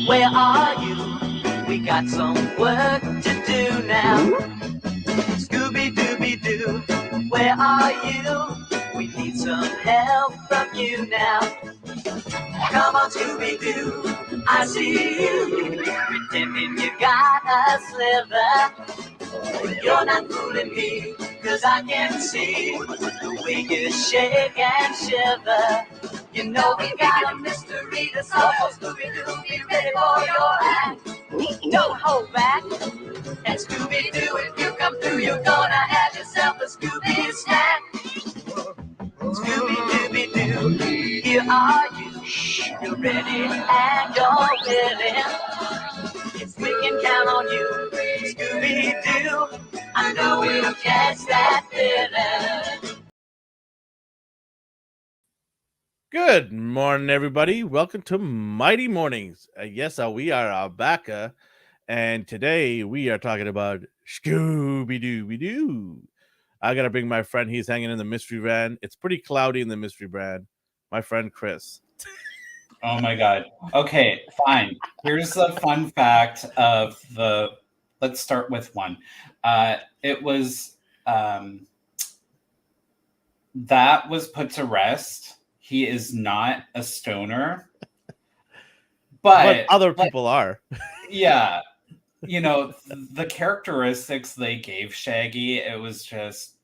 Where are you? We got some work to do now. Scooby Dooby Doo, where are you? We need some help from you now. Come on, Scooby Doo, I see you. Pretending you got a sliver. You're not fooling me, 'cause I can see the way you shake and shiver. You know we got a mystery to solve, so Scooby Doo, be ready for your act. Don't hold back. And Scooby Doo, if you come through, you're gonna have yourself a Scooby snack. Scooby Dooby Doo, here are you. You're ready and you're willing. Yes, we can count on you, Scooby Doo. I know we'll catch that feeling. Good morning, everybody. Welcome to Mighty Mornings. Yes, we are back, and today we are talking about Scooby Dooby Doo. I gotta bring my friend. He's hanging in the mystery van. It's pretty cloudy in the mystery van. My friend Chris. Oh my God. Okay, fine. Here's the fun fact of the. Let's start with one. It was that was put to rest. He is not a stoner, but other people are. Yeah, you know the characteristics they gave Shaggy. It was just,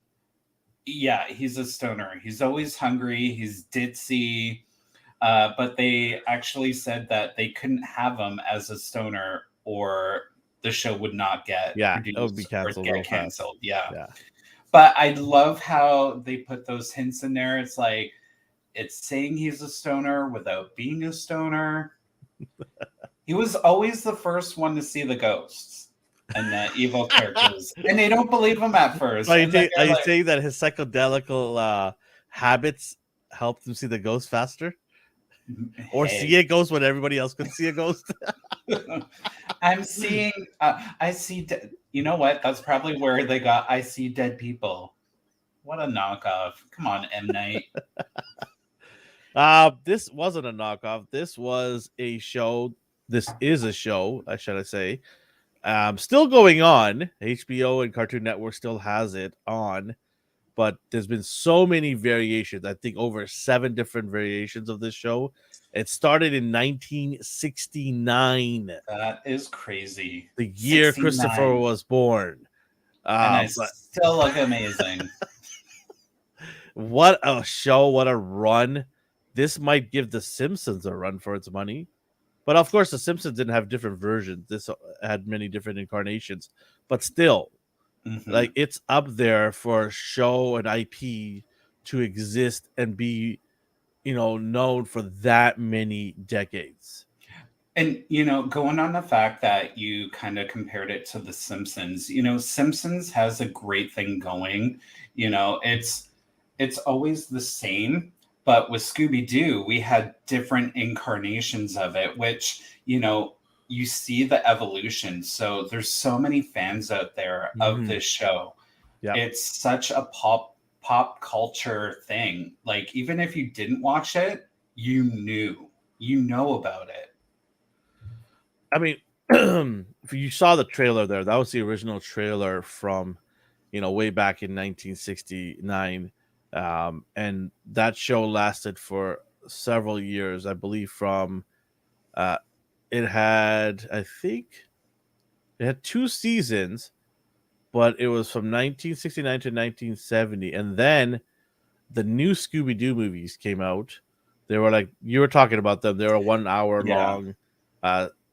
yeah, he's a stoner. He's always hungry. He's ditzy. But they actually said that they couldn't have him as a stoner, or the show would not get produced, it would be canceled. or get canceled. Yeah. But I love how they put those hints in there. It's like it's saying he's a stoner without being a stoner. He was always the first one to see the ghosts and the evil characters, and they don't believe him at first. Are you saying that his psychedelical habits helped him see the ghost faster? Or see a ghost when everybody else could see a ghost? I'm seeing, I see, you know what? That's probably where they got, I see dead people. What a knockoff. Come on, M. Night. This wasn't a knockoff. This was a show. This is a show, should I say. Still going on. HBO and Cartoon Network still has it on. But there's been so many variations. I think over 7 different variations of this show. It started in 1969. That is crazy. The year 69. Christopher was born. And I still look amazing. What a show. What a run. This might give The Simpsons a run for its money. But of course, The Simpsons didn't have different versions. This had many different incarnations. But still, like, it's up there for show and IP to exist and be, known for that many decades. And, going on the fact that you kind of compared it to The Simpsons, Simpsons has a great thing going. It's always the same. But with Scooby Doo, we had different incarnations of it, which, you see the evolution. So there's so many fans out there of this show. Yeah. It's such a pop culture thing. Like, even if you didn't watch it, you know about it. I mean, if you saw the trailer there, that was the original trailer from, way back in 1969. And that show lasted for several years, I believe. From it had 2 seasons, but it was from 1969 to 1970. And then the new Scooby Doo movies came out. They were like, you were talking about them. They were 1 hour long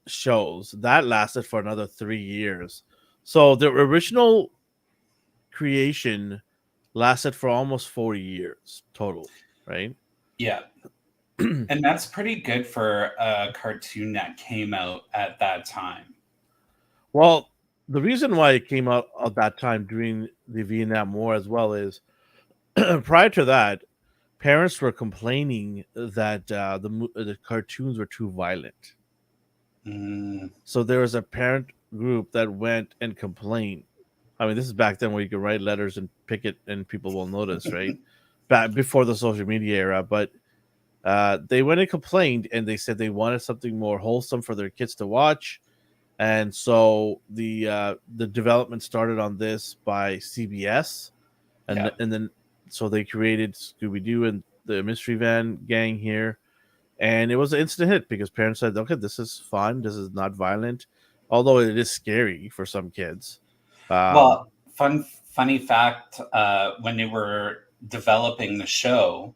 shows that lasted for another 3 years. So the original creation lasted for almost 40 years total, right? Yeah. And that's pretty good for a cartoon that came out at that time. Well, the reason why it came out at that time during the Vietnam War as well is prior to that, parents were complaining that the cartoons were too violent. So there was a parent group that went and complained. I mean, this is back then where you could write letters and pick it and people will notice, right? Back before the social media era. But They went and complained, and they said they wanted something more wholesome for their kids to watch. And so the development started on this by CBS, Yeah. and then so they created Scooby Doo and the Mystery Van Gang here, and it was an instant hit because parents said, "Okay, this is fun. This is not violent, although it is scary for some kids." Um, Well, funny fact, when they were developing the show,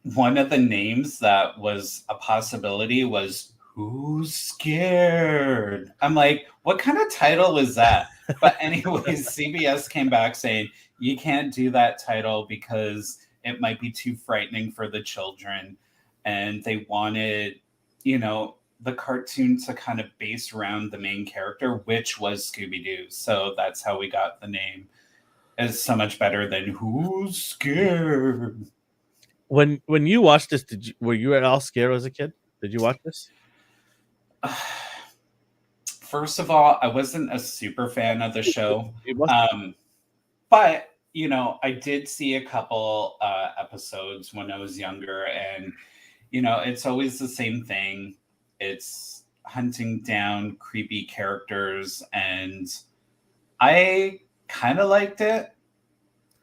one of the names that was a possibility was "Who's Scared?" I'm like, what kind of title is that? But anyways, CBS came back saying you can't do that title because it might be too frightening for the children, and they wanted, the cartoon to kind of base around the main character, which was Scooby Doo. So that's how we got the name. It's so much better than "Who's Scared?" when you watched this, were you at all scared as a kid? Did you watch this? First of all, I wasn't a super fan of the show. It must. But, I did see a couple episodes when I was younger, and, it's always the same thing. It's hunting down creepy characters, and I kind of liked it,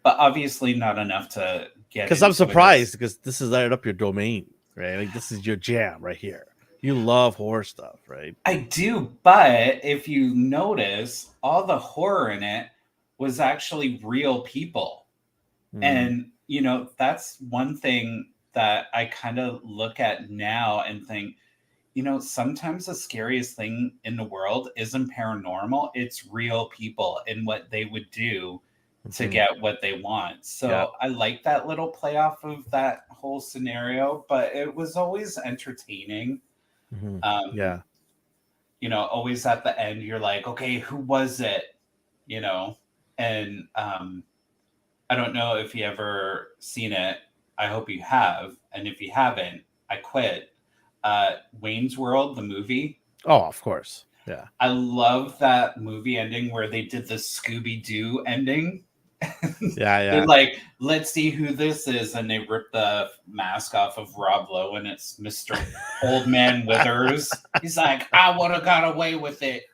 but obviously not enough to get Because I'm into it. surprised because this is right up your domain, right? Like this is your jam right here. You love horror stuff, right? I do, but if you notice, all the horror in it was actually real people. Mm. And, that's one thing that I kind of look at now and think, sometimes the scariest thing in the world isn't paranormal, it's real people and what they would do to get what they want. So I like that little play off of that whole scenario, but it was always entertaining. Yeah. Always at the end, you're like, okay, who was it? And I don't know if you ever seen it. I hope you have. And if you haven't, I quit. Wayne's World, the movie. Oh, of course. Yeah. I love that movie ending where they did the Scooby Doo ending. Yeah. They're like, let's see who this is. And they rip the mask off of Rob Lowe, and it's Mr. Old Man Withers. He's like, I would have got away with it.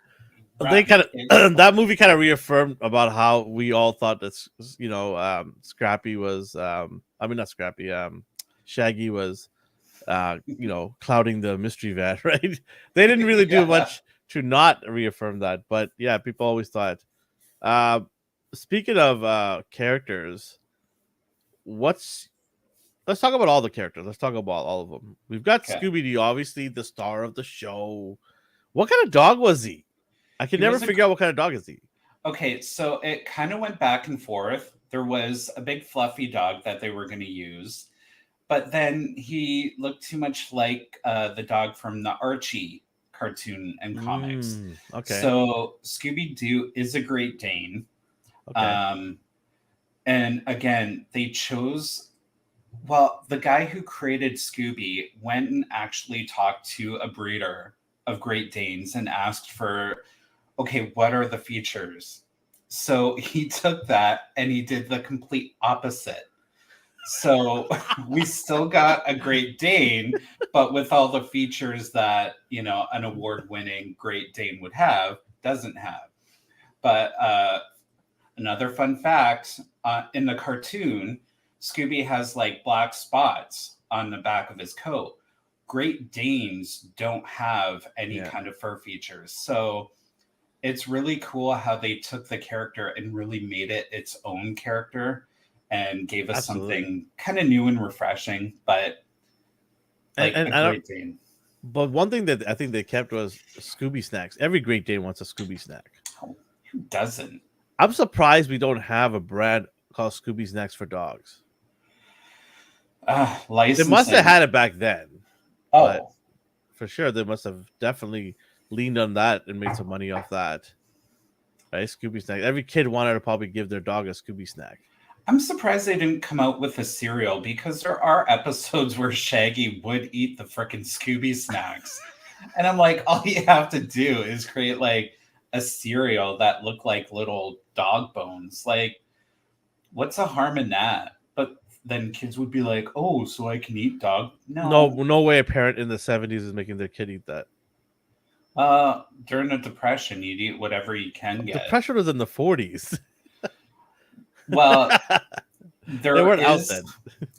They kind of that movie kind of reaffirmed about how we all thought that Scrappy was not Scrappy, Shaggy was clouding the mystery van, right? They didn't really do much to not reaffirm that, but yeah, people always thought. Speaking of characters, let's talk about all the characters. Let's talk about all of them. We've got Scooby Doo, obviously the star of the show. What kind of dog was he? I can never figure out what kind of dog is he. Okay, so it kind of went back and forth. There was a big fluffy dog that they were going to use, but then he looked too much like the dog from the Archie cartoon and comics. Okay. So Scooby Doo is a Great Dane. Okay. And again, they chose. Well, the guy who created Scooby went and actually talked to a breeder of Great Danes and asked for, okay, what are the features? So he took that and he did the complete opposite. So we still got a Great Dane, but with all the features that, an award-winning Great Dane would have, doesn't have. But another fun fact, in the cartoon, Scooby has like black spots on the back of his coat. Great Danes don't have any kind of fur features. So it's really cool how they took the character and really made it its own character and gave us something kind of new and refreshing, but like a Great Dane. But one thing that I think they kept was Scooby snacks. Every Great Dane wants a Scooby snack. Oh, who doesn't? I'm surprised we don't have a brand called Scooby Snacks for dogs. Licensing. They must have had it back then. Oh, but for sure, they must have definitely leaned on that and made some money off that. Right, Scooby snack. Every kid wanted to probably give their dog a Scooby snack. I'm surprised they didn't come out with a cereal, because there are episodes where Shaggy would eat the frickin' Scooby snacks. And I'm like, all you have to do is create like a cereal that looked like little dog bones. Like, what's the harm in that? But then kids would be like, "Oh, so I can eat dog?" No way a parent in the 70s is making their kid eat that. During the Depression, you'd eat whatever you can The get. pressure was in the 40s. Well, They weren't out then.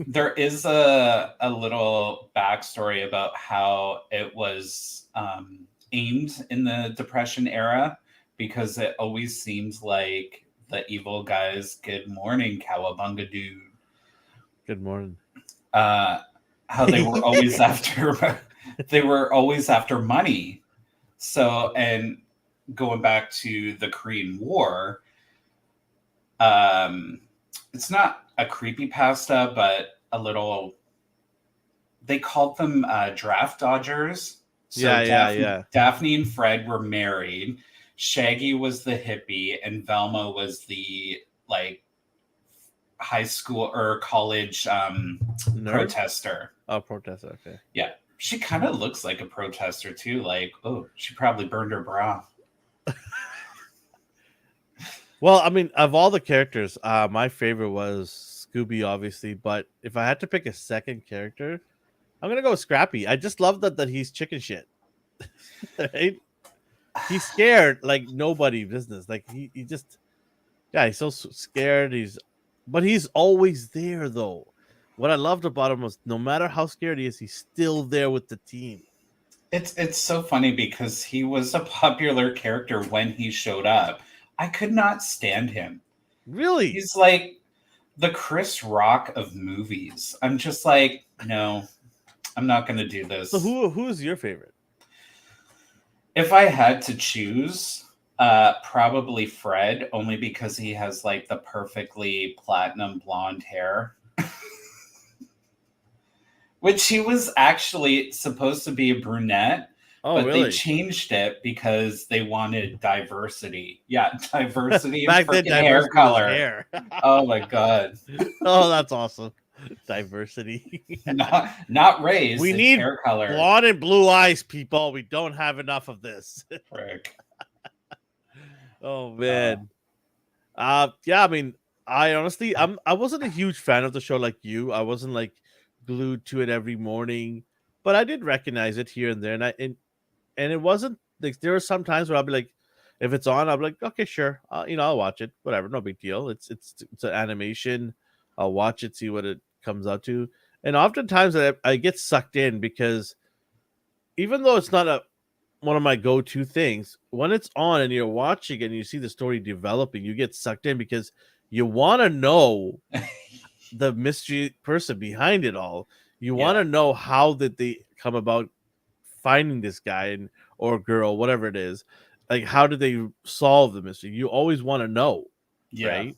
there is a little backstory about how it was aimed in the Depression era, because it always seems like the evil guys, good morning, cowabunga dude. Good morning. How they were always after money. So, and going back to the Korean War, it's not a creepypasta, but a little. They called them draft dodgers. So Yeah. Daphne and Fred were married. Shaggy was the hippie, and Velma was the like high school or college protester. Oh, protester. Okay. Yeah, she kind of looks like a protester too. Like, oh, she probably burned her bra. Well, I mean, of all the characters, my favorite was Scooby, obviously. But if I had to pick a second character, I'm gonna go with Scrappy. I just love that he's chicken shit. Right? He's scared like nobody business. Like he just, yeah, he's so scared. But he's always there though. What I loved about him was no matter how scared he is, he's still there with the team. It's so funny because he was a popular character when he showed up. I could not stand him. Really? He's like the Chris Rock of movies. I'm just like, no, I'm not going to do this. So who is your favorite? If I had to choose, probably Fred, only because he has like the perfectly platinum blonde hair. Which he was actually supposed to be a brunette. Oh, but really? They changed it because they wanted diversity. Yeah, diversity Back in then, hair color. Hair. Oh my god. Oh, that's awesome. Diversity. not race. We need hair color. Blonde and blue eyes, people. We don't have enough of this. Frick. Oh man. Yeah, I mean, I honestly I wasn't a huge fan of the show like you. I wasn't like glued to it every morning, but I did recognize it here and there, and it wasn't like there were some times where I'll be like, if it's on, I'll be like, okay, sure, I'll watch it, whatever, no big deal. It's an animation. I'll watch it, see what it comes out to, and oftentimes I get sucked in because even though it's not one of my go-to things, when it's on and you're watching and you see the story developing, you get sucked in because you want to know the mystery person behind it all. You want to know how did they come about finding this guy or girl, whatever it is. Like, how did they solve the mystery? You always want to know, right?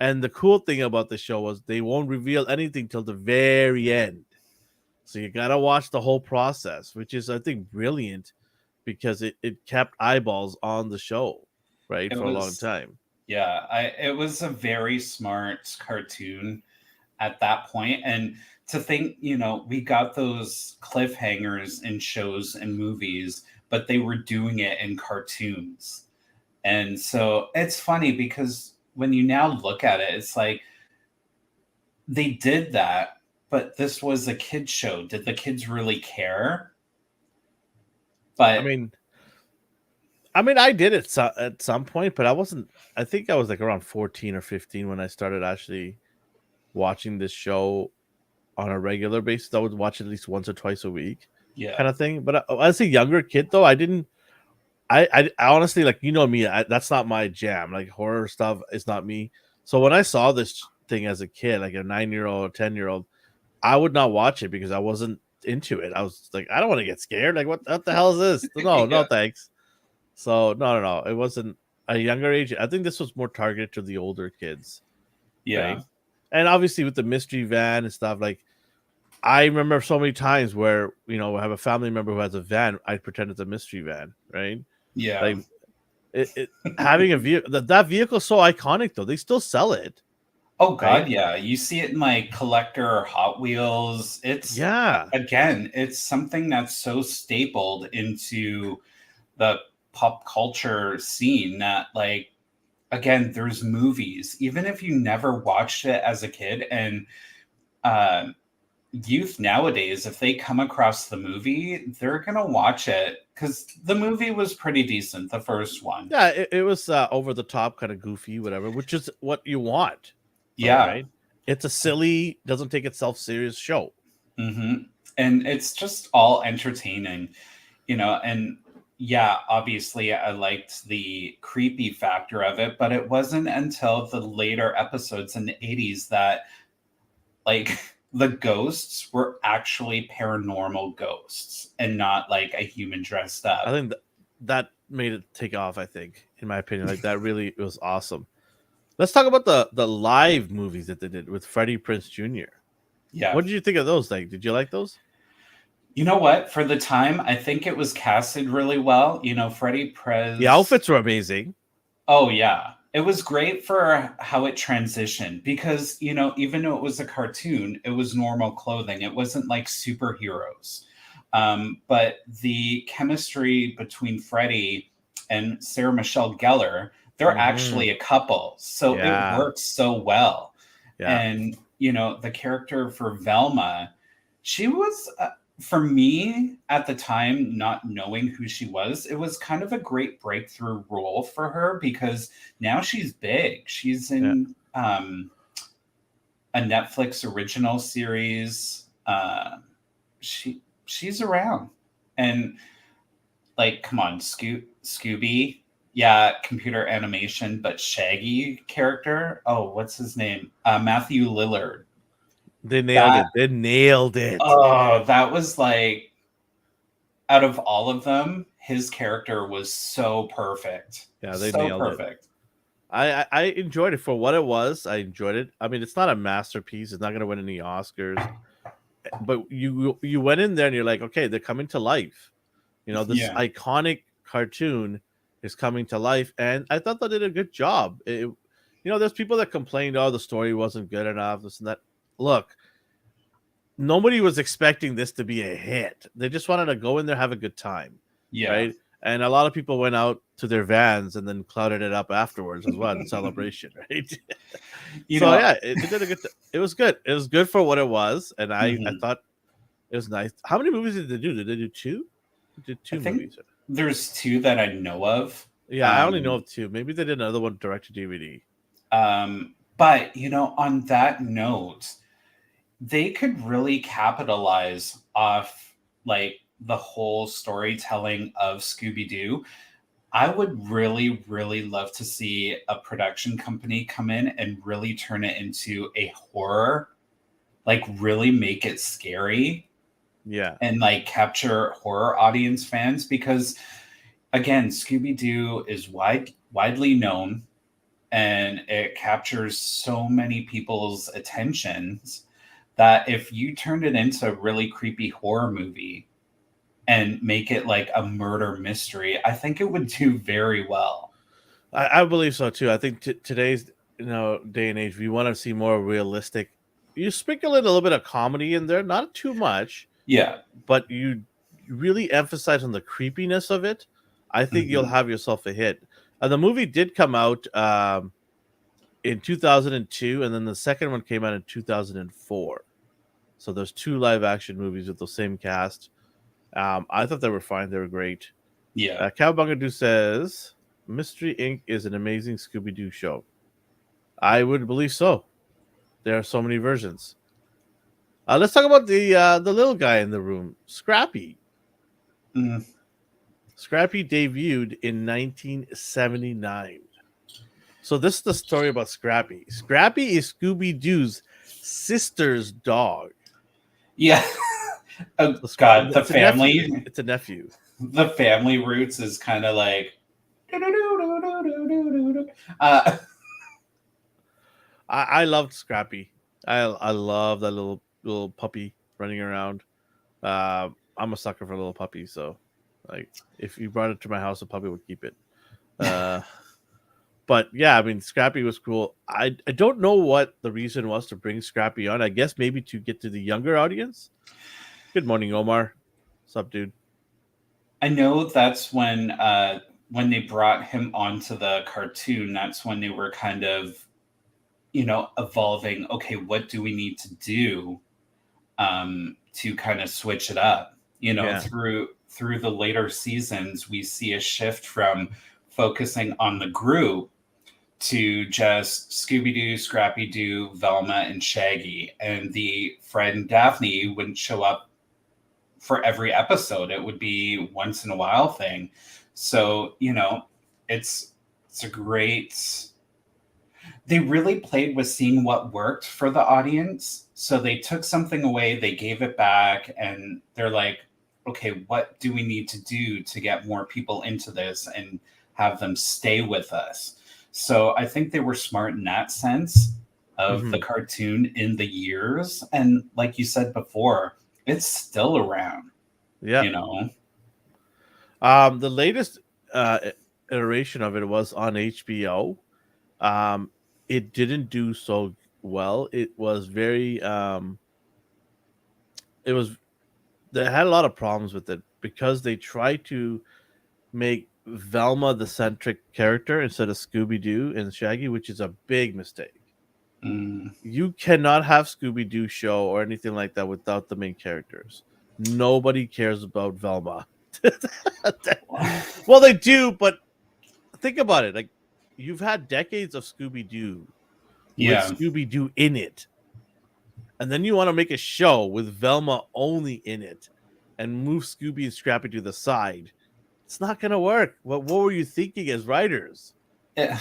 And the cool thing about the show was they won't reveal anything till the very end. So you got to watch the whole process, which is, I think, brilliant because it kept eyeballs on the show, right, for a long time. Yeah, it was a very smart cartoon at that point. And to think, we got those cliffhangers in shows and movies, but they were doing it in cartoons. And so it's funny because when you now look at it, it's like they did that, but this was a kid's show. Did the kids really care? But I mean, I did it at some point, but I wasn't. I think I was like around 14 or 15 when I started actually watching this show on a regular basis. I would watch it at least once or twice a week, kind of thing. But as a younger kid, though, I didn't. I honestly, like, me, that's not my jam. Like, horror stuff is not me. So when I saw this thing as a kid, like a 9-year-old, 10-year-old, I would not watch it because I wasn't into it. I was like, I don't want to get scared. Like, what the hell is this? No, thanks. So no, it wasn't a younger age. I think this was more targeted to the older kids. Yeah. Right? And obviously with the mystery van and stuff, like, I remember so many times where, I have a family member who has a van. I pretend it's a mystery van, right? Yeah. Like, it having a vehicle, that vehicle is so iconic, though. They still sell it. Oh God, right? Yeah. You see it in like collector Hot Wheels. Again, it's something that's so stapled into the pop culture scene that, like, again, there's movies, even if you never watched it as a kid, and youth nowadays, if they come across the movie, they're gonna watch it because the movie was pretty decent, the first one. Yeah, it was over the top, kind of goofy, whatever, which is what you want from it, Yeah. right? It's a silly, doesn't take itself serious show. And it's just all entertaining, and yeah, obviously I liked the creepy factor of it, but it wasn't until the later episodes in the 80s that like the ghosts were actually paranormal ghosts and not like a human dressed I up. think that made it take off, I think, in my opinion. Like that really was awesome. Let's talk about the live movies that they did with Freddie Prinze Jr. Yeah. What did you think of those? Like, did you like those? You know what? For the time, I think it was casted really well. Freddie Prinze. The outfits were amazing. Oh, yeah. It was great for how it transitioned because, even though it was a cartoon, it was normal clothing. It wasn't like superheroes. But the chemistry between Freddie and Sarah Michelle Gellar, they're actually a couple. So Yeah. it works so well. Yeah. And, the character for Velma, she was, for me at the time, not knowing who she was, it was kind of a great breakthrough role for her because now she's big. She's in a Netflix original series. She's around. And like, come on, Scooby. Yeah, computer animation, but Shaggy character. Oh, what's his name? Matthew Lillard. They nailed it. They nailed it. Oh, that was like, out of all of them, his character was so perfect. Yeah, they so nailed perfect. it. I enjoyed it for what it was. I enjoyed it. I mean, it's not a masterpiece. It's not going to win any Oscars. But you went in there and you're like, okay, they're coming to life. This iconic cartoon is coming to life, and I thought they did a good job. There's people that complained, oh, the story wasn't good enough, this and that. Look, nobody was expecting this to be a hit. They just wanted to go in there, have a good time. Yeah. Right. And a lot of people went out to their vans and then clouded it up afterwards as well in celebration. Right. It was good. It was good for what it was. And I thought it was nice. How many movies did they do? Did they do two? They did two movies. There's two that I know of. Yeah, I only know of two. Maybe they did another one direct to DVD. But on that note, they could really capitalize off like the whole storytelling of Scooby Doo. I would really, really love to see a production company come in and really turn it into a horror, like really make it scary. Yeah. And like capture horror audience fans because again, Scooby Doo is widely known and it captures so many people's attentions that if you turned it into a really creepy horror movie and make it like a murder mystery, I think it would do very well. I believe so too. I think today's day and age, we want to see more realistic. You sprinkle in a little bit of comedy in there, not too much. Yeah. But you really emphasize on the creepiness of it. I think you'll have yourself a hit. The movie did come out in 2002, and then the second one came out in 2004. So there's two live action movies with the same cast. I thought they were fine. They were great. Yeah. Cowbunga says Mystery Inc. is an amazing Scooby Doo show. I would believe so. There are so many versions. Let's talk about the little guy in the room, Scrappy. Scrappy debuted in 1979. So this is the story about Scrappy. Scrappy is Scooby Doo's sister's dog. Yeah. Oh, God, the family. It's a nephew. The family roots is kind of like. I loved Scrappy. I love that little puppy running around. I'm a sucker for little puppies, so like if you brought it to my house, a puppy would keep it. But yeah, I mean, Scrappy was cool. I don't know what the reason was to bring Scrappy on. I guess maybe to get to the younger audience. Good morning, Omar. What's up, dude? I know that's when they brought him onto the cartoon. That's when they were kind of evolving. Okay, what do we need to do to kind of switch it up? Yeah. Through the later seasons, we see a shift from focusing on the group to just Scooby Doo, Scrappy Doo, Velma, and Shaggy. And the Fred and Daphne wouldn't show up for every episode. It would be once in a while thing. So, it's a great, they really played with seeing what worked for the audience. So they took something away, they gave it back, and they're like, okay, what do we need to do to get more people into this and have them stay with us? So I think they were smart in that sense of the Mhm. cartoon in the years. And like you said before, it's still around, Yeah. you know? The latest iteration of it was on HBO. Um, it didn't do so well. It was very it was they had a lot of problems with it because they tried to make Velma the centric character instead of Scooby Doo and Shaggy, which is a big mistake. Mm, You cannot have Scooby Doo show or anything like that without the main characters. Nobody cares about Velma. Well, they do, but think about it. Like, you've had decades of Scooby Doo with yeah. Scooby Doo in it, and then you want to make a show with Velma only in it and move Scooby and Scrappy to the side. It's not gonna work. What were you thinking as writers? Eh,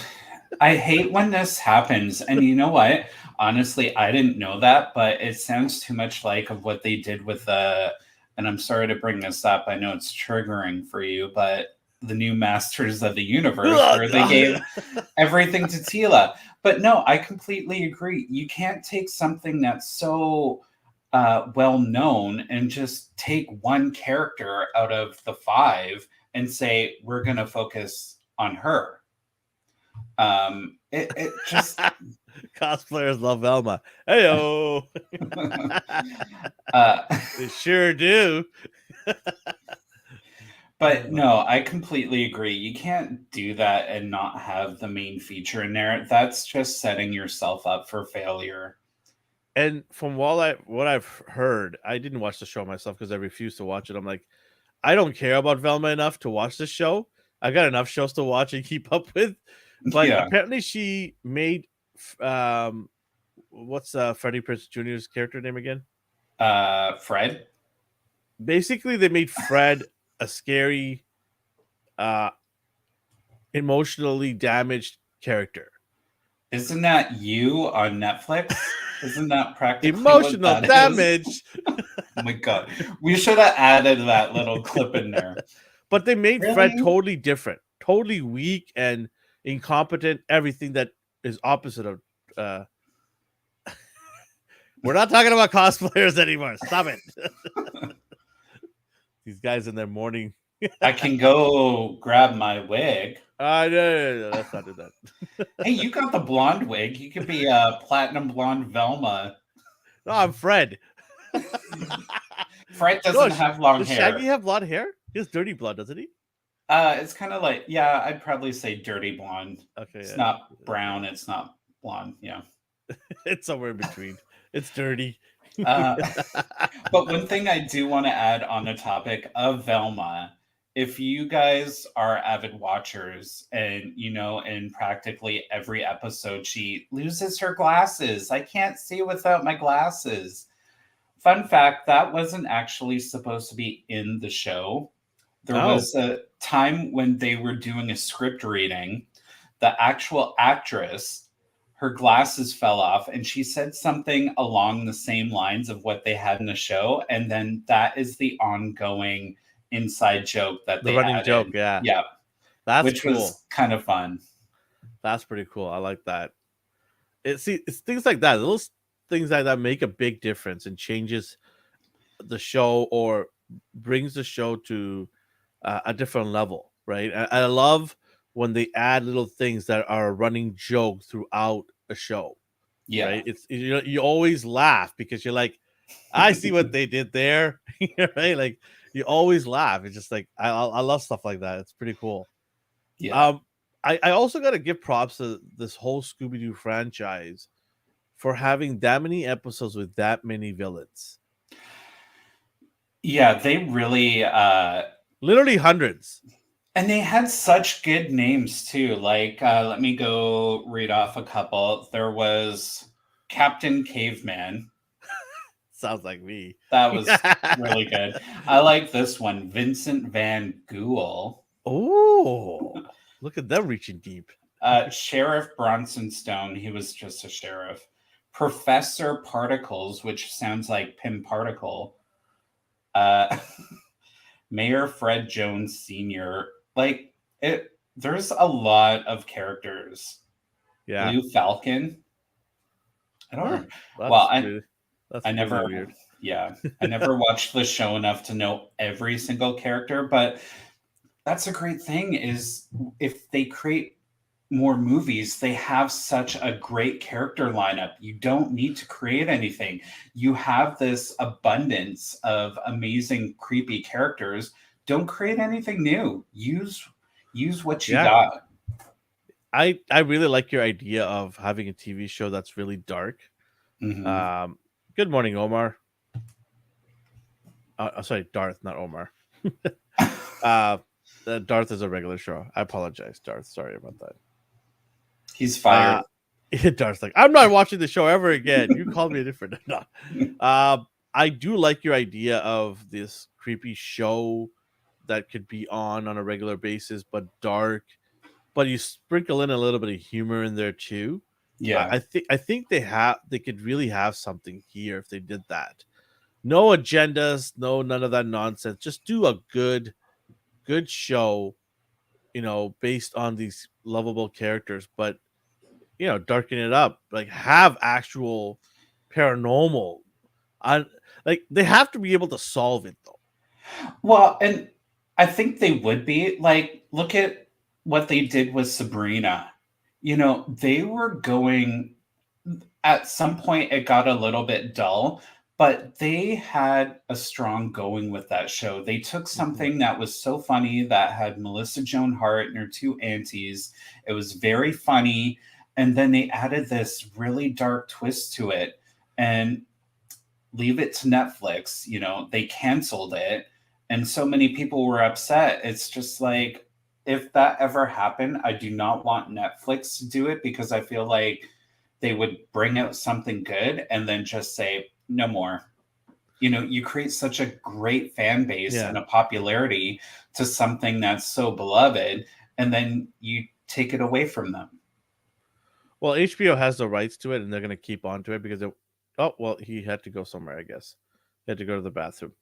I hate when this happens. And you know what? Honestly, I didn't know that, but it sounds too much like of what they did with and I'm sorry to bring this up. I know it's triggering for you, but the new Masters of the Universe, Oh, where they God. gave everything to Tila. But no, I completely agree. You can't take something that's so well known and just take one character out of the five and say, we're going to focus on her. It just Cosplayers love Velma. Heyo. uh, They sure do. but no, I completely agree. You can't do that and not have the main feature in there. That's just setting yourself up for failure. And from what I've heard, I didn't watch the show myself because I refuse to watch it. I'm like, I don't care about Velma enough to watch this show. I got enough shows to watch and keep up with. But Yeah. apparently, she made what's Freddie Prinze Jr.'s character name again? Fred? Basically, they made Fred a scary, uh, emotionally damaged character. Isn't that you on Netflix? Isn't that practically what Emotional that is? damage. Oh my god. We should have added that little clip in there. But they made Fred Really? totally different, totally weak and incompetent. Everything that is opposite of. We're not talking about cosplayers anymore. Stop it. These guys in their morning. I can go grab my wig. No, let's not do that. Hey, you got the blonde wig. You could be platinum blonde Velma. No, I'm Fred. Fred No, doesn't have long does hair. Shaggy have blonde hair? He has dirty blonde, doesn't he? It's kind of like, yeah, I'd probably say dirty blonde. Okay, It's yeah. not brown. It's not blonde. Yeah. It's somewhere in between. It's dirty. Uh, but one thing I do want to add on the topic of Velma, if you guys are avid watchers and in practically every episode, she loses her glasses. I can't see without my glasses. Fun fact, that wasn't actually supposed to be in the show. There Oh, was a time when they were doing a script reading. The actual actress, her glasses fell off, and she said something along the same lines of what they had in the show. And then that is the ongoing inside joke that the they running added. joke. Yeah, Yeah, that's which cool. was kind of fun. That's pretty cool. I like that. It's things like that. Those things like that make a big difference and changes the show or brings the show to a different level, right? I love when they add little things that are a running joke throughout a show, Yeah. right? It's you always laugh because you're like, I see what they did there, right? Like you always laugh. It's just like I love stuff like that. It's pretty cool. Yeah. I also got to give props to this whole Scooby Doo franchise for having that many episodes with that many villains. Yeah, they really Literally hundreds. and they had such good names too. Like let me go read off a couple. There was Captain Caveman. Sounds like me. That was really good. I like this one, Vincent Van Ghoul. Oh, look at them reaching deep. Sheriff Bronson Stone, he was just a sheriff. Professor Particles, which sounds like Pim Particle. Uh, Mayor Fred Jones Sr. Like it, there's a lot of characters. Yeah. Blue Falcon. I don't Huh. remember. That's Well, that's I really never, weird. yeah, I never watched the show enough to know every single character, but that's a great thing is if they create more movies, they have such a great character lineup. You don't need to create anything. You have this abundance of amazing, creepy characters. Don't create anything new. Use what you Yeah. got. I really like your idea of having a TV show that's really dark. Mhm. Good morning, Omar. Sorry, Darth, not Omar. Darth is a regular show. I apologize, Darth. Sorry about that. He's fired. Darth's like, I'm not watching the show ever again. You called me a different. No. I do like your idea of this creepy show that could be on a regular basis, but dark. But you sprinkle in a little bit of humor in there too. Yeah. I think they could really have something here if they did that. No agendas, none of that nonsense. Just do a good show, based on these lovable characters, but darken it up. Like have actual paranormal. Like they have to be able to solve it though. Well, and I think they would be like, look at what they did with Sabrina. They were going, at some point, it got a little bit dull, but they had a strong going with that show. They took something that was so funny that had Melissa Joan Hart and her two aunties. It was very funny. And then they added this really dark twist to it. And leave it to Netflix. They canceled it. And so many people were upset. It's just like, if that ever happened, I do not want Netflix to do it because I feel like they would bring out something good and then just say, no more. You create such a great fan base and a popularity to something that's so beloved, and then you take it away from them. Well, HBO has the rights to it, and they're going to keep on to it because he had to go somewhere, I guess. He had to go to the bathroom.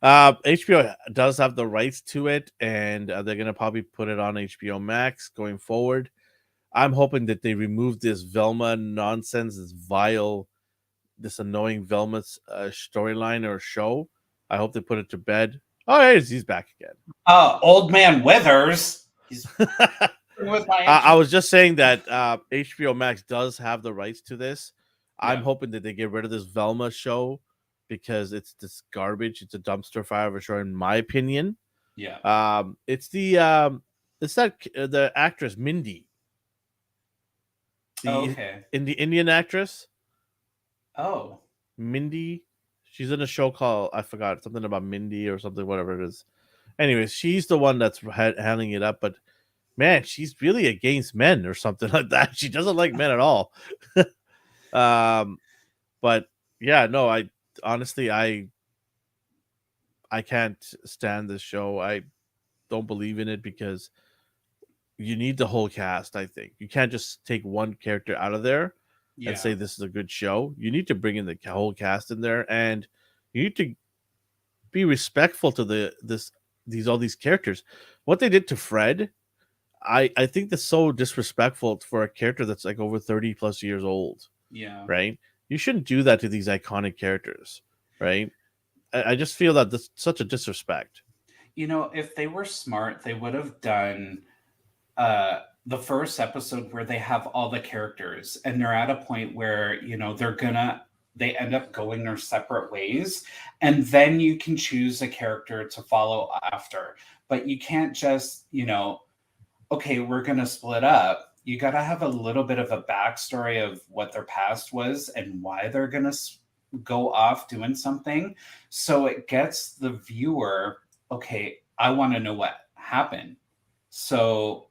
HBO does have the rights to it, and they're going to probably put it on HBO Max going forward. I'm hoping that they remove this Velma nonsense, this annoying Velma storyline or show. I hope they put it to bed. Oh, he's back again. Old Man Withers. He's with my I was just saying that HBO Max does have the rights to this. Yeah. I'm hoping that they get rid of this Velma show because it's this garbage. It's a dumpster fire of a show, in my opinion. Yeah. It's the actress Mindy. Okay. In the Indian actress. Oh. Mindy. She's in a show called, I forgot, something about Mindy or something, whatever it is. Anyways, she's the one that's handling it up, but man, she's really against men or something like that. She doesn't like men at all. But yeah, no, I honestly, I can't stand this show. I don't believe in it because you need the whole cast. I think you can't just take one character out of there and say this is a good show. You need to bring in the whole cast in there, and you need to be respectful to all these characters. What they did to Fred, I think that's so disrespectful for a character that's like over 30 plus years old. Yeah. Right? You shouldn't do that to these iconic characters, right? I just feel that that's such a disrespect. If they were smart, they would have done the first episode where they have all the characters and they're at a point where, they end up going their separate ways. And then you can choose a character to follow after. But you can't just, okay, we're going to split up. you got to have a little bit of a backstory of what their past was and why they're going to go off doing something. So it gets the viewer, okay, I want to know what happened. So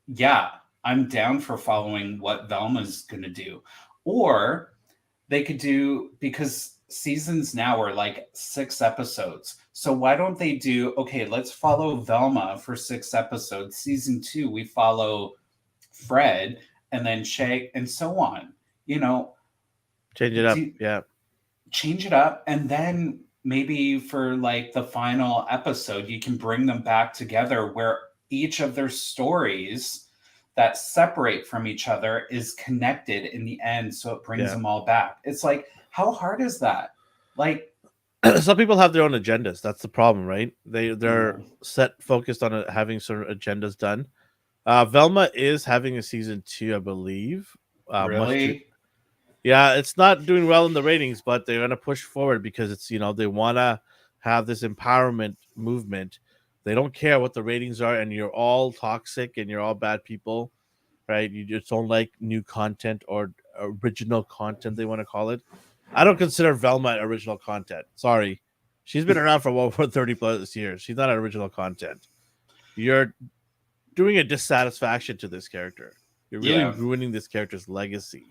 yeah, I'm down for following what Velma's going to do. Or they could do, because seasons now are like 6 episodes. So why don't they do, okay, let's follow Velma for 6 episodes. Season 2, we follow Fred, and then Shay, and so on. You know, Change it up. Yeah. Change it up. And then maybe for like the final episode, you can bring them back together where each of their stories that separate from each other is connected in the end. So it brings them all back. It's like, how hard is that? Like, some people have their own agendas. That's the problem, right? They're set focused on having certain agendas done. Velma is having a season 2, I believe. Really? Yeah, it's not doing well in the ratings, but they're going to push forward because it's, they want to have this empowerment movement. They don't care what the ratings are, and you're all toxic and you're all bad people, right? You just don't like new content or original content, they want to call it. I don't consider Velma original content. Sorry. She's been around for over 30 plus years. She's not original content. You're doing a dissatisfaction to this character. You're really ruining this character's legacy.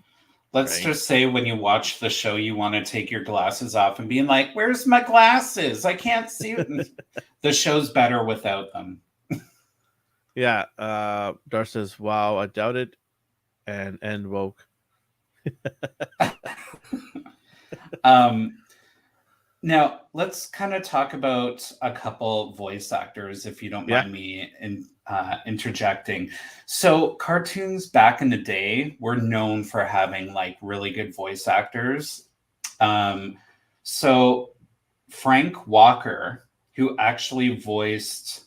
Let's just say when you watch the show, you want to take your glasses off and being like, where's my glasses? I can't see it. The show's better without them. Yeah. Dar says, wow, I doubt it. And woke. Now, let's kind of talk about a couple voice actors, if you don't mind me interjecting. So cartoons back in the day were known for having like really good voice actors. So Frank Walker, who actually voiced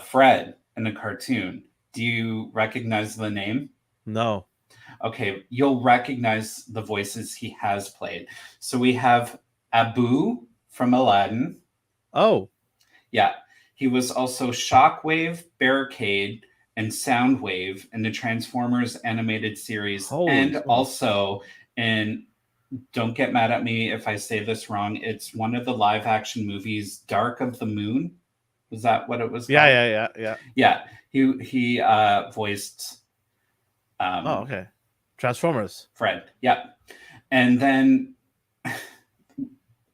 Fred in a cartoon, do you recognize the name? No. Okay, you'll recognize the voices he has played. So we have Abu from Aladdin. Oh. Yeah. He was also Shockwave, Barricade, and Soundwave in the Transformers animated series. Also in, don't get mad at me if I say this wrong, it's one of the live action movies, Dark of the Moon. Was that what it was called? Yeah. He voiced okay. Transformers. Fred. Yeah. And then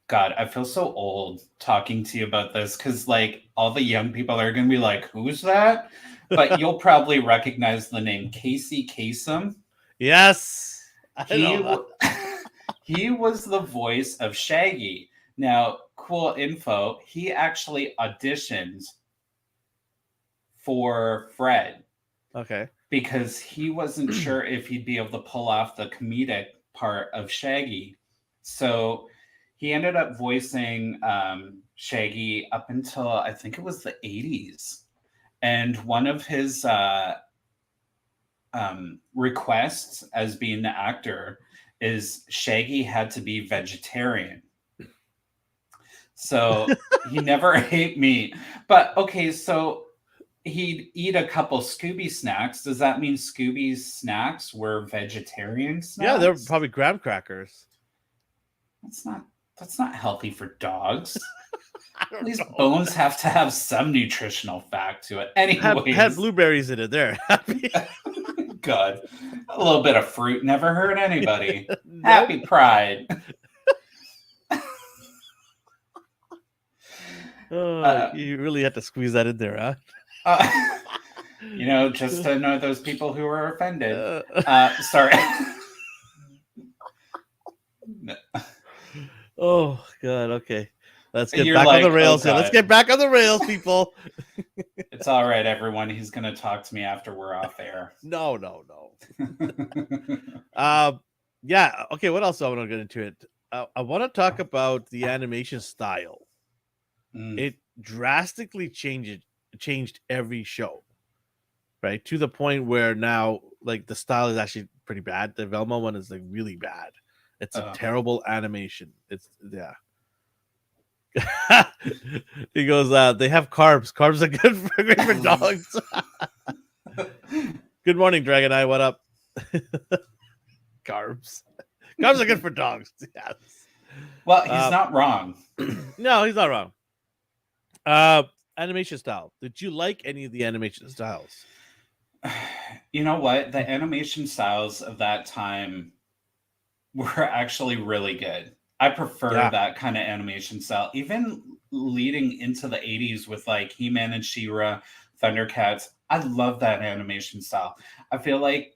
God, I feel so old talking to you about this because like all the young people are going to be like, who's that? But you'll probably recognize the name Casey Kasem. Yes. He was the voice of Shaggy. Now, cool info. He actually auditioned for Fred. Okay. Because he wasn't sure if he'd be able to pull off the comedic part of Shaggy. So he ended up voicing Shaggy up until I think it was the 80s. And one of his requests as being the actor is Shaggy had to be vegetarian. So he never ate meat. But okay, so he'd eat a couple Scooby snacks. Does that mean Scooby's snacks were vegetarian snacks? Yeah, they're probably graham crackers. That's not healthy for dogs. These bones have to have some nutritional fact to it. Anyways, had blueberries in it. There. God, a little bit of fruit never hurt anybody. Happy Pride. You really had to squeeze that in there, huh? Just to know those people who are offended. Sorry. Oh God. Okay. Let's get back on the rails here. Let's get back on the rails, people. It's all right, everyone. He's going to talk to me after we're off air. No. Yeah. Okay. What else do I want to get into it? I want to talk about the animation style. It drastically changed every show, right? To the point where now, like, the style is actually pretty bad. The Velma one is like really bad. It's a terrible animation. It's He goes, they have carbs. Carbs are great for dogs. Good morning, Dragon Eye. What up? Carbs. Carbs are good for dogs. Yes. Well, he's not wrong. No, he's not wrong. Animation style. Did you like any of the animation styles? You know what? The animation styles of that time were actually really good. I prefer that kind of animation style. Even leading into the 80s with like He-Man and She-Ra, Thundercats, I love that animation style. I feel like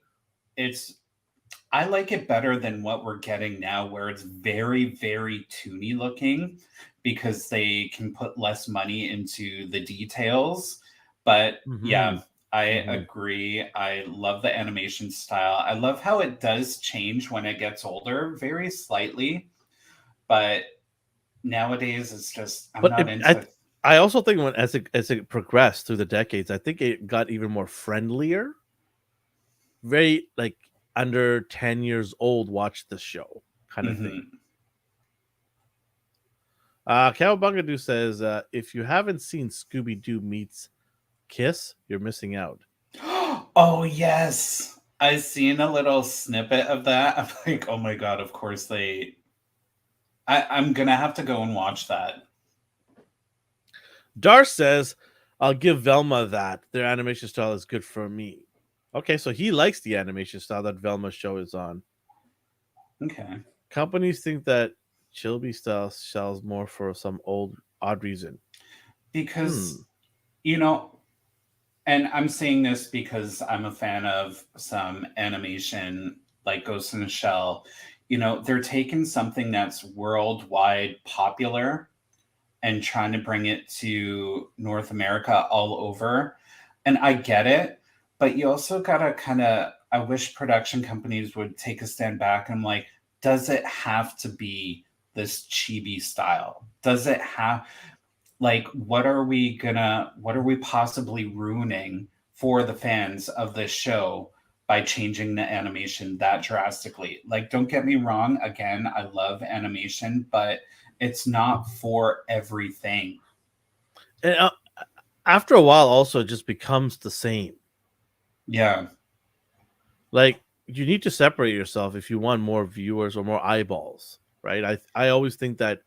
I like it better than what we're getting now, where it's very, very toony looking because they can put less money into the details. But yeah, I agree. I love the animation style. I love how it does change when it gets older, very slightly. But nowadays, it's just I'm not into it. I also think as it progressed through the decades, I think it got even more friendlier. Very like under 10 years old watch the show kind of thing. Cowabunga says, if you haven't seen Scooby Doo meets Kiss, you're missing out. Oh, yes. I've seen a little snippet of that. I'm like, oh my God, of course I'm going to have to go and watch that. Dar says, I'll give Velma that. Their animation style is good for me. Okay, so he likes the animation style that Velma's show is on. Okay. Companies think that Chilby style sells more for some odd reason. Because, you know, and I'm saying this because I'm a fan of some animation like Ghost in the Shell. You know, they're taking something that's worldwide popular and trying to bring it to North America all over. And I get it, but you also got to I wish production companies would take a stand back and like, does it have to be this chibi style? Does it have, like, what are we possibly ruining for the fans of this show by changing the animation that drastically? Like, don't get me wrong. Again, I love animation, but it's not for everything. And after a while, also, it just becomes the same. Yeah. Like, you need to separate yourself if you want more viewers or more eyeballs, right? I always think that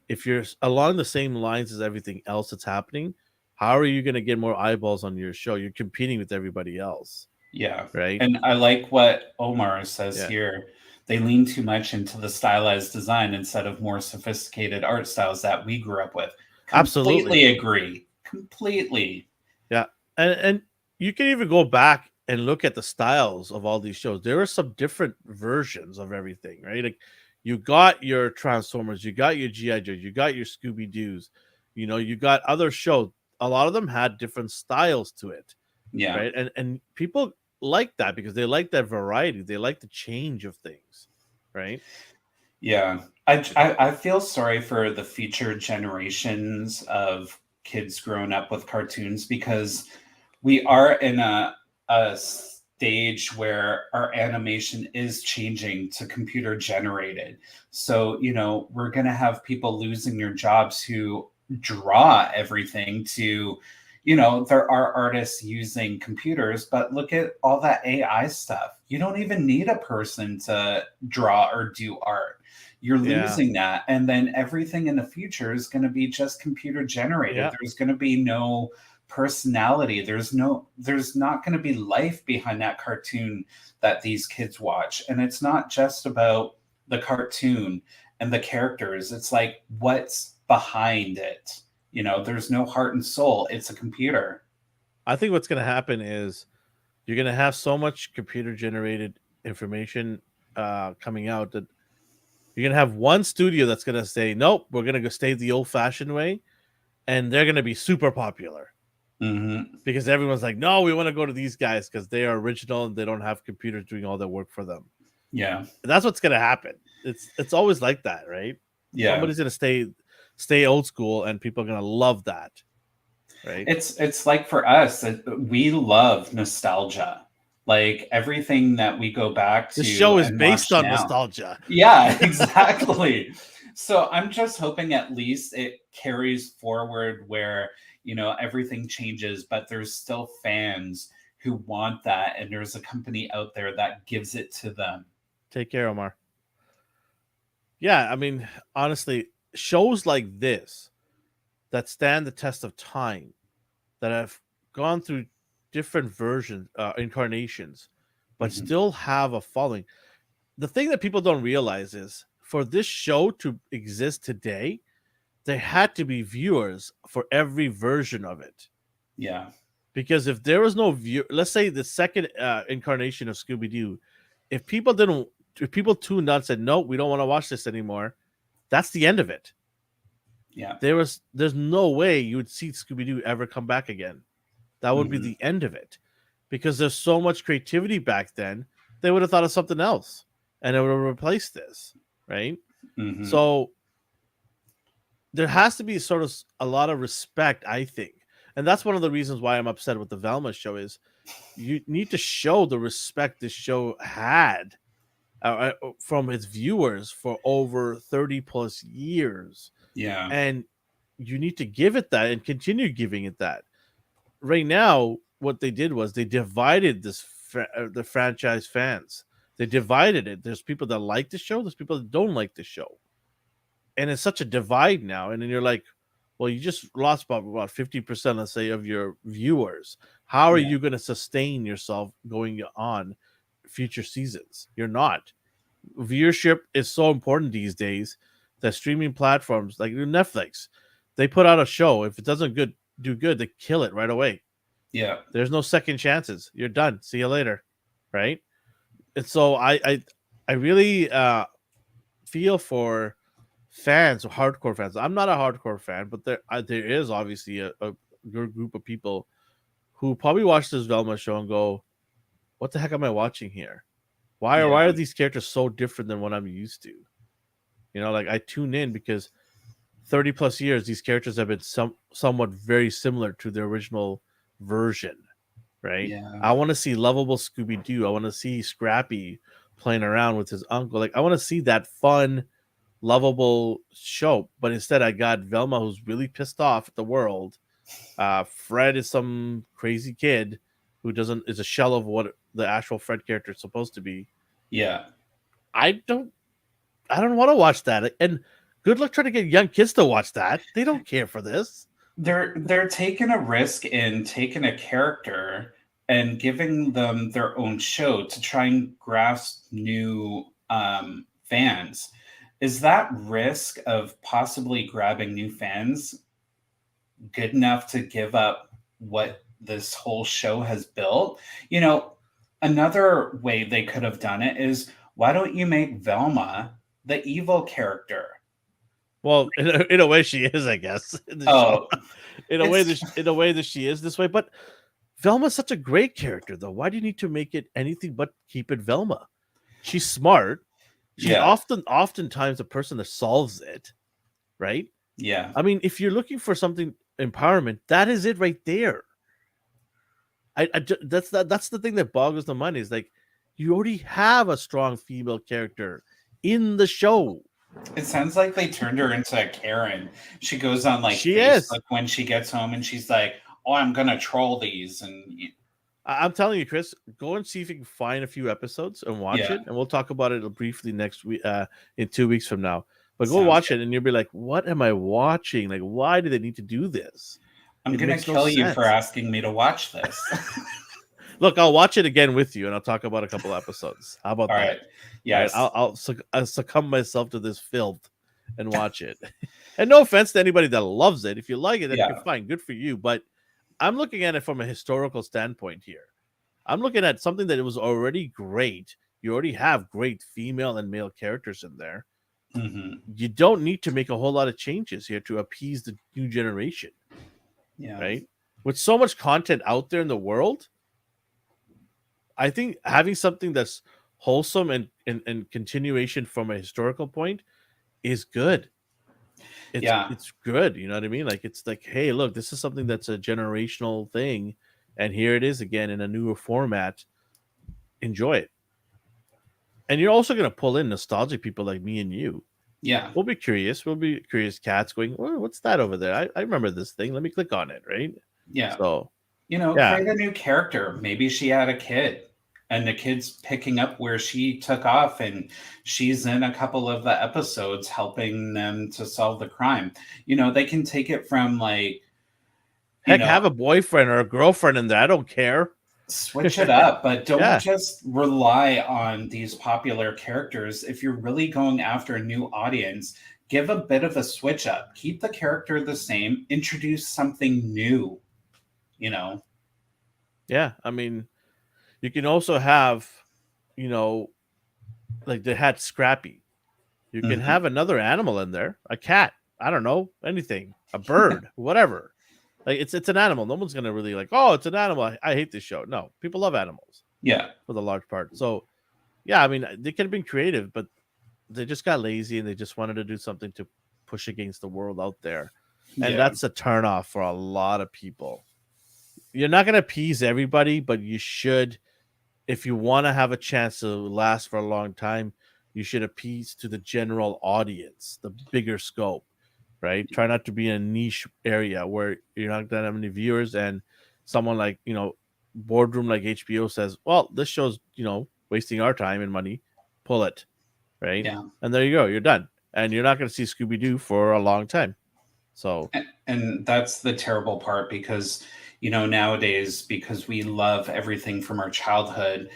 if you're along the same lines as everything else that's happening, how are you going to get more eyeballs on your show? You're competing with everybody else. Yeah. Right. And I like what Omar says here. They lean too much into the stylized design instead of more sophisticated art styles that we grew up with. Completely agree. Completely. Yeah. And you can even go back and look at the styles of all these shows. There are some different versions of everything, right? Like, you got your Transformers, you got your G.I. Joes, you got your Scooby Doos, you know, you got other shows. A lot of them had different styles to it. Yeah. Right. And people like that because they like that variety. They like the change of things. Right. Yeah. I feel sorry for the future generations of kids growing up with cartoons because we are in a stage where our animation is changing to computer generated. So, you know, we're going to have people losing their jobs who draw everything to, you know, there are artists using computers, but look at all that AI stuff. You don't even need a person to draw or do art. You're losing that. And then everything in the future is going to be just computer generated. Yeah. There's going to be no personality. There's not going to be life behind that cartoon that these kids watch. And it's not just about the cartoon and the characters. It's like, what's behind it? You know, there's no heart and soul. It's a computer. I think what's going to happen is you're going to have so much computer generated information coming out that you're going to have one studio that's going to say, nope, we're going to go stay the old fashioned way. And they're going to be super popular. Because everyone's like, no, we want to go to these guys because they are original and they don't have computers doing all their work for them. Yeah. And that's what's going to happen. It's always like that, right? Yeah. Somebody's going to stay old school and people are going to love that. Right. It's like for us, we love nostalgia. Like everything that we go back to. The show is based on nostalgia. Yeah, exactly. So I'm just hoping at least it carries forward where, you know, everything changes, but there's still fans who want that, and there's a company out there that gives it to them. Take care, Omar. Yeah, I mean, honestly, shows like this that stand the test of time, that have gone through different versions, incarnations, but Mhm. still have a following. The thing that people don't realize is for this show to exist today, there had to be viewers for every version of it. Yeah. Because if there was no view, let's say the second incarnation of Scooby Doo, if people didn't, if people tuned out and said no, we don't want to watch this anymore, that's the end of it. Yeah. There's no way you would see Scooby Doo ever come back again. That would be Mhm. the end of it, because there's so much creativity back then. They would have thought of something else, and it would have replaced this, right? Mhm. So there has to be sort of a lot of respect, I think, and that's one of the reasons why I'm upset with the Velma show. Is you need to show the respect this show had from its viewers for over 30 plus years, Yeah. and you need to give it that and continue giving it that. Right now, what they did was they divided the franchise fans. They divided it. There's people that like the show. There's people that don't like the show, and it's such a divide now. And then you're like, well, you just lost about 50%, let's say, of your viewers. How are Yeah. you going to sustain yourself going on future seasons? You're not. Viewership is so important these days that streaming platforms like Netflix, they put out a show. If it doesn't do good, they kill it right away. Yeah. There's no second chances. You're done. See you later, right? And so I really feel for fans, hardcore fans. I'm not a hardcore fan, but there is obviously a good group of people who probably watch this Velma show and go, "What the heck am I watching here? Why Yeah. are these characters so different than what I'm used to?" You know, like I tune in because 30 plus years, these characters have been somewhat very similar to the original version, right? Yeah. I want to see lovable Scooby Doo. I want to see Scrappy playing around with his uncle. Like I want to see that fun, lovable show. But instead, I got Velma, who's really pissed off at the world. Fred is some crazy kid who doesn't is a shell of what the actual Fred character is supposed to be. Yeah. I don't want to watch that. And good luck trying to get young kids to watch that. They don't care for this. They're taking a risk in taking a character and giving them their own show to try and grasp new fans. Is that risk of possibly grabbing new fans good enough to give up what this whole show has built? You know, another way they could have done it is, why don't you make Velma the evil character? Well, in a way, she is, I guess. In the show. Oh, In a way that she is this way. But Velma's such a great character, though. Why do you need to make it anything but keep it Velma? She's smart. She's yeah, oftentimes the person that solves it, right? yeah, I mean, if you're looking for something empowerment, that is it right there. That's the thing that boggles the mind is like you already have a strong female character in the show. It sounds like they turned her into a Karen. She goes on like She Facebook is. when she gets home and she's like, "Oh, I'm gonna troll these," I'm telling you, Chris, go and see if you can find a few episodes and watch yeah, it, and we'll talk about it briefly next week, in 2 weeks from now. But go sounds watch good. it, and you'll be like, "What am I watching? Like, why do they need to do this? I'm It gonna makes no kill you for sense." asking me to watch this. Look, I'll watch it again with you, and I'll talk about a couple episodes. How about All that? right, yes, All right, I'll succumb myself to this filth and watch it. And no offense to anybody that loves it. If you like it, then yeah, fine, good for you. But I'm looking at it from a historical standpoint here. I'm looking at something that it was already great. You already have great female and male characters in there. hmm You don't need to make a whole lot of changes here to appease the new generation, yeah, right? With so much content out there in the world, I think having something that's wholesome and continuation from a historical point is good. yeah. It's good, you know what I mean? Like it's like, hey, look, this is something that's a generational thing, and here it is again in a newer format. Enjoy it. And you're also going to pull in nostalgic people like me and you. Yeah, We'll be curious. We'll be curious cats going, oh, what's that over there? I remember this thing. Let me click on it, right? yeah. So Yeah. Create a new character. Maybe she had a kid and the kid's picking up where she took off, and she's in a couple of the episodes helping them to solve the crime. They can take it from like, you Heck, know, have a boyfriend or a girlfriend in there. I don't care. switch it up, but don't Yeah. just rely on these popular characters. If you're really going after a new audience, give a bit of a switch up. Keep the character the same, introduce something new, you know. Yeah. I mean, you can also have, you know, like they had Scrappy. You can Mhm. have another animal in there, a cat. I don't know, anything, a bird, whatever. Like it's an animal. No one's gonna really like, oh, it's an animal. I hate this show. No, people love animals Yeah. for the large part. So yeah, I mean, they could have been creative, but they just got lazy and they just wanted to do something to push against the world out there, and Yeah. that's a turnoff for a lot of people. You're not gonna appease everybody, but you should, if you want to have a chance to last for a long time, you should appease to the general audience, the bigger scope, right? Try not to be in a niche area where you're not gonna have many viewers and someone like, boardroom like HBO says, well, this show's, wasting our time and money. Pull it, right? Yeah. And there you go, you're done. And you're not gonna see Scooby Doo for a long time. So And that's the terrible part, because nowadays, because we love everything from our childhood,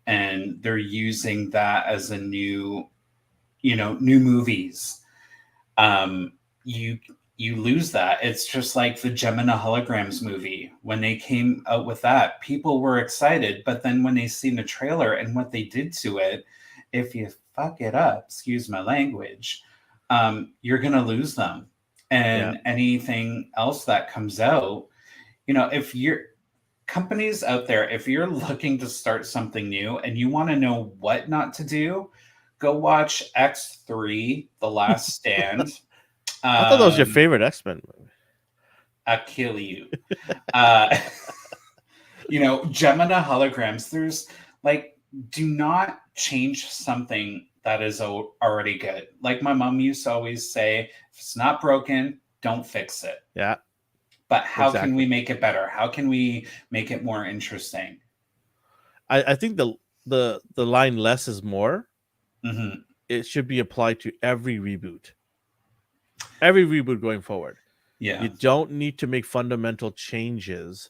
and they're using that as a new movies, um you you lose that. It's just like the Gemini Holograms movie. When they came out with that, people were excited, but then when they seen the trailer and what they did to it, if you fuck it up, excuse my language, you're gonna lose them. yeah. And anything else that comes out, if you're companies out there, if you're looking to start something new and you want to know what not to do, go watch X3 The Last Stand. I thought that was your um favorite X-Men movie. I'll kill you. uh Gemini Holograms, there's like, do not change something that is already good. Like my mom used to always say, if it's not broken, don't fix it. Yeah, But how can we exactly. make it better? How can we make it more interesting? I think the line less is more, Hmm. it should be applied to every reboot. Every reboot going forward. You Yeah. don't need to make fundamental changes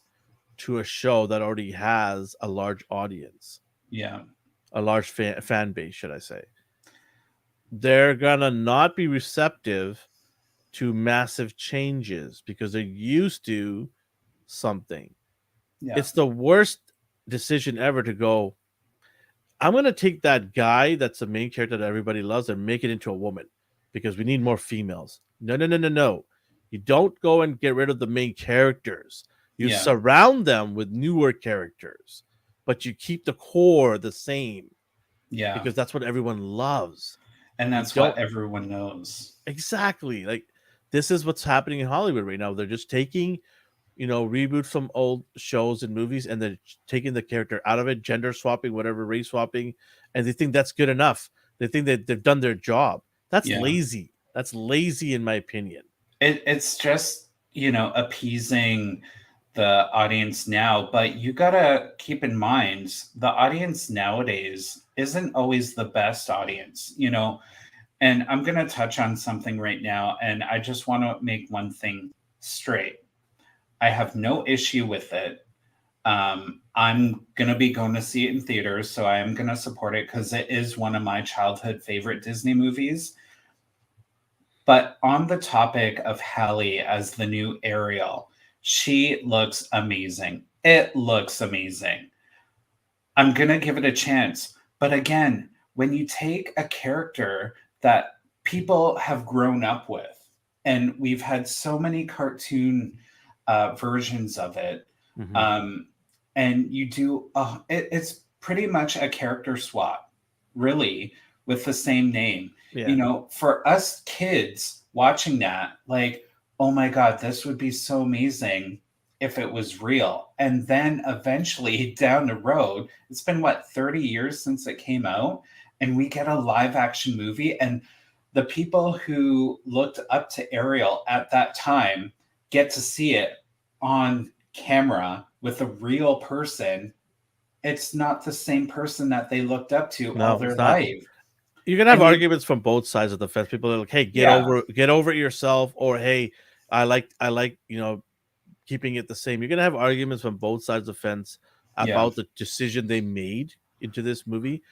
to a show that already has a large audience, Yeah. a large fan base, should I say. They're gonna not be receptive to massive changes because they're used to something. Yeah. It's the worst decision ever to go, I'm gonna take that guy that's the main character that everybody loves and make it into a woman because we need more females. No, no, no, no, no. You don't go and get rid of the main characters. You Yeah. surround them with newer characters, but you keep the core the same Yeah. because that's what everyone loves. And You that's what don't everyone knows. exactly like this is what's happening in Hollywood right now. They're just taking reboots from old shows and movies and then taking the character out of it, gender swapping, whatever, race swapping, and they think that's good enough. They think that they've done their job. That's Yeah. lazy. That's lazy in my opinion. It's just, appeasing the audience now, but you gotta keep in mind the audience nowadays isn't always the best audience. And I'm gonna touch on something right now, and I just want to make one thing straight. I have no issue with it. I'm gonna be going to see it in theaters, so I am gonna support it because it is one of my childhood favorite Disney movies. But on the topic of Hallie as the new Ariel, she looks amazing. It looks amazing. I'm gonna give it a chance. But again, when you take a character that people have grown up with, and we've had so many cartoon versions of it, Mm-hmm. um, and you do, it's pretty much a character swap, really, with the same name. Yeah. For us kids watching that, like, oh my God, this would be so amazing if it was real. And then eventually down the road, it's been what, 30 years since it came out, and we get a live action movie. And the people who looked up to Ariel at that time get to see it on camera with a real person, it's not the same person that they looked up to No, all their it's not. life. You can have And arguments from both sides of the fence. People are like, "Hey, get over it yourself," or "Hey, I like keeping it the same." You're gonna have arguments from both sides of the fence yeah. about the decision they made into this movie.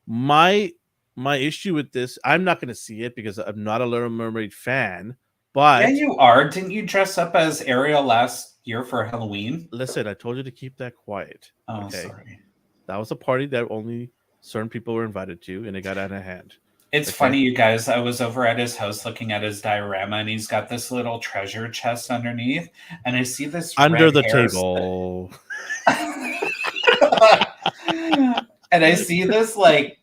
My issue with this, I'm not gonna see it because I'm not a Little Mermaid fan. Yeah, But you are. Didn't you dress up as Ariel last year for Halloween? listen, I told you to keep that quiet. Oh, Okay, sorry. that was a party that only certain people were invited to, and it got out of hand. It's Okay. funny, you guys. I was over at his house looking at his diorama, and he's got this little treasure chest underneath, and I see this Under red the hair table. and I see this like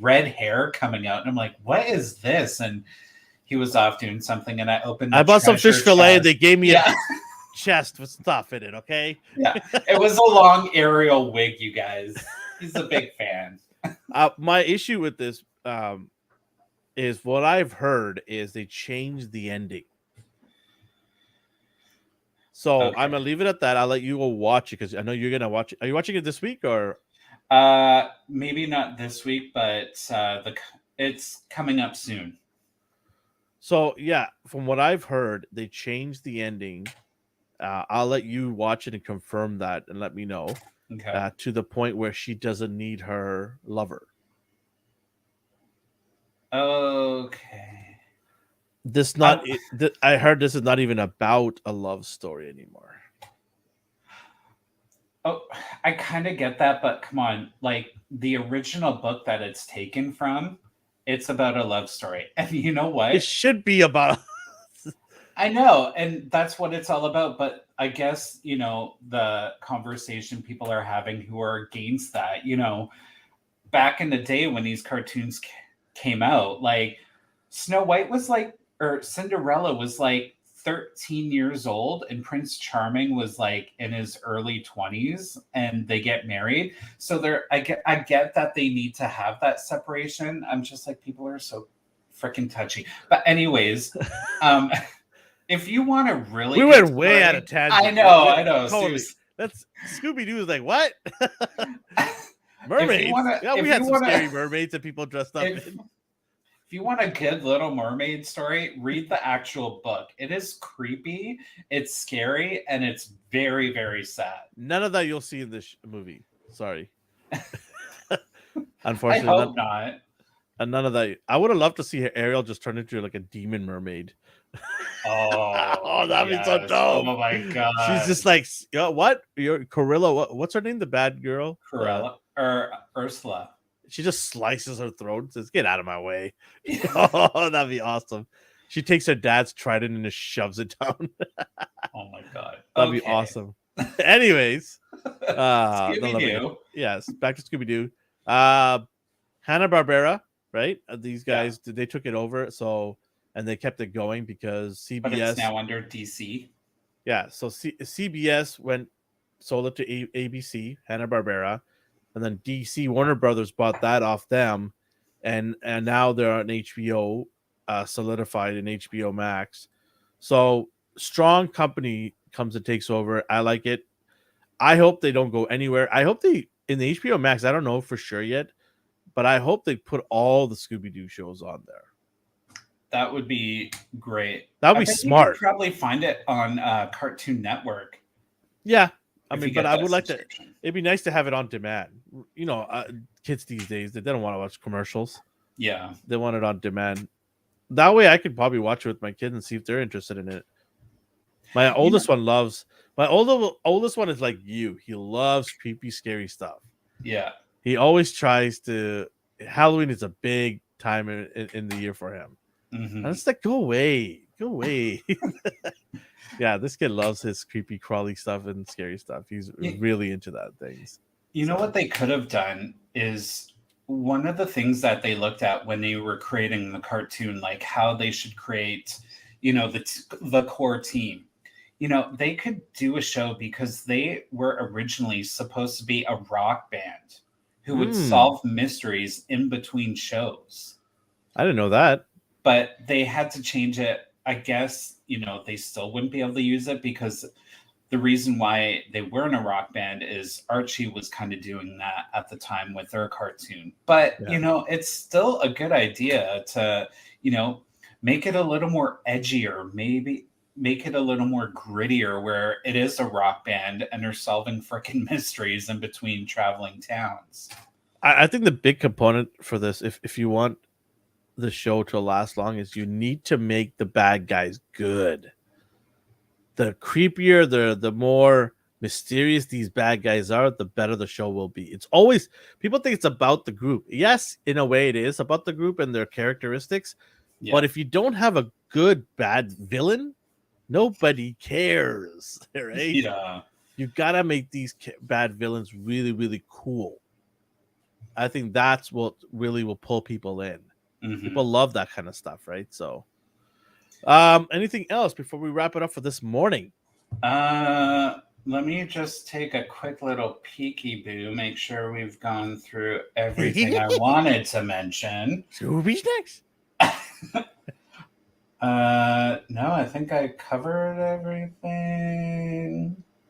red hair coming out, and I'm like, "What is this?" And he was off doing something, and I opened. I bought some treasure fish fillet, and chest. they gave me Yeah, a chest with stuff in it. Okay. yeah. It was a long Ariel wig, you guys. He's a big fan. My issue with this is what I've heard is they changed the ending. So Okay. I'm gonna leave it at that. I'll let you go watch it because I know you're gonna watch it. Are you watching it this week or? Maybe not this week, but it's coming up soon. So yeah, from what I've heard, they changed the ending. I'll let you watch it and confirm that, and let me know. Okay. To the point where she doesn't need her lover. Okay. I heard this is not even about a love story anymore. Oh, I kind of get that, but come on, like the original book that it's taken from, it's about a love story. And you know what? It should be about. I know, and that's what it's all about. But I guess, the conversation people are having who are against that, back in the day when these cartoons came out, like Snow White was like, or Cinderella was like 13 years old, and Prince Charming was like in his early 20s, and they get married. So I get that they need to have that separation. I'm just like, people are so freaking touchy. But anyways, if you want to really, we went way out of tangent. I know. Totally. That's Scooby Doo is like what? Mermaids. We had some scary mermaids that people dressed up in. If you want a good Little Mermaid story, read the actual book. It is creepy, it's scary, and it's very, very sad. None of that you'll see in this movie. Sorry. Unfortunately, I hope not. And none of that. I would have loved to see Ariel just turn into like a demon mermaid. Oh, that'd be so dope. Oh my god. She's just like, what? You're Corilla. What's her name? The bad girl? Corella or Ursula. She just slices her throat and says, "Get out of my way." Oh, that'd be awesome. She takes her dad's trident and just shoves it down. Oh my god. That'd be awesome. Anyways. Scooby-Doo. Yes, back to Scooby-Doo. Hanna-Barbera, right? These guys, they took it over, and they kept it going because CBS. But it's now under DC. Yeah, so CBS sold it to ABC, Hanna-Barbera, and then DC Warner Brothers bought that off them, and now they're on HBO, solidified in HBO Max. So strong company comes and takes over. I like it. I hope they don't go anywhere. I hope in the HBO Max, I don't know for sure yet, but I hope they put all the Scooby-Doo shows on there. That would be great. That would be smart. You could probably find it on Cartoon Network. Yeah. But I would like to. It'd be nice to have it on demand. Kids these days, they don't want to watch commercials. Yeah. They want it on demand. That way I could probably watch it with my kids and see if they're interested in it. My oldest one loves. My oldest one is like you. He loves creepy, scary stuff. Yeah. He always tries to. Halloween is a big time in the year for him. Mm-hmm. And it's like, go away. Yeah, this kid loves his creepy, crawly stuff and scary stuff. He's really into that things. You know what they could have done is one of the things that they looked at when they were creating the cartoon, like how they should create, the core team. They could do a show because they were originally supposed to be a rock band who would solve mysteries in between shows. I didn't know that. But they had to change it. I guess, they still wouldn't be able to use it because the reason why they weren't a rock band is Archie was kind of doing that at the time with their cartoon. But, Yeah. it's still a good idea to, make it a little more edgier, maybe make it a little more grittier where it is a rock band and they're solving freaking mysteries in between traveling towns. I think the big component for this, if you want the show to last long, is you need to make the bad guys good. The creepier, the more mysterious these bad guys are, the better the show will be. It's always, people think it's about the group. Yes, in a way it is about the group and their characteristics. Yeah. But if you don't have a good bad villain, nobody cares, right? Yeah. You gotta make these bad villains really, really cool. I think that's what really will pull people in. Mhm. People love that kind of stuff, right? So, anything else before we wrap it up for this morning? Let me just take a quick little peeky boo, make sure we've gone through everything I wanted to mention. Scooby's next. No, I think I covered everything.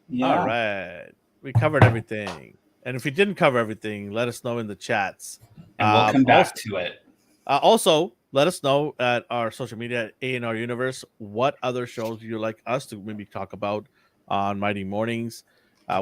Yeah. All right, we covered everything. And if we didn't cover everything, let us know in the chats. And we'll come back to it. Also, let us know at our social media at A&R Universe what other shows you'd like us to maybe talk about on Mighty Mornings.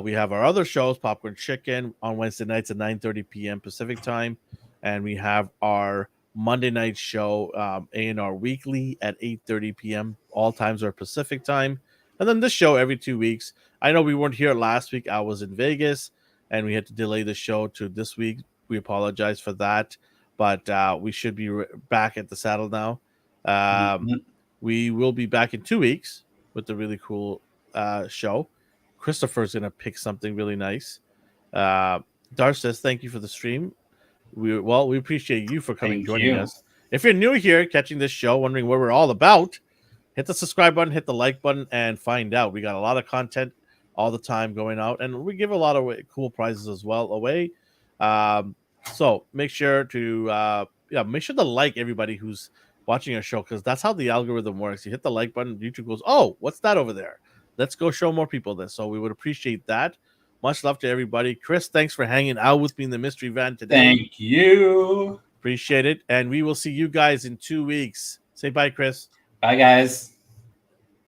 We have our other shows, Popcorn Chicken, on Wednesday nights at 9:30 p.m. Pacific time. And we have our Monday night show, A&R Weekly at 8:30 p.m. All times are Pacific time. And then this show every 2 weeks. I know we weren't here last week. I was in Vegas, and we had to delay the show to this week. We apologize for that. But we should be back at the saddle now. We will be back in 2 weeks with the really cool show. Christopher's going to pick something really nice. Dar says, thank you for the stream. We appreciate you for coming and joining us. If you're new here, catching this show, wondering what we're all about, hit the subscribe button, hit the like button, and find out. We got a lot of content all the time going out, and we give a lot of cool prizes as well away. So make sure to like everybody who's watching our show, because that's how the algorithm works. You hit the like button, YouTube goes, oh, what's that over there? Let's go show more people this. So we would appreciate that. Much love to everybody. Chris, thanks for hanging out with me in the mystery van today. Thank you. Appreciate it. And we will see you guys in 2 weeks. Say bye, Chris. Bye, guys.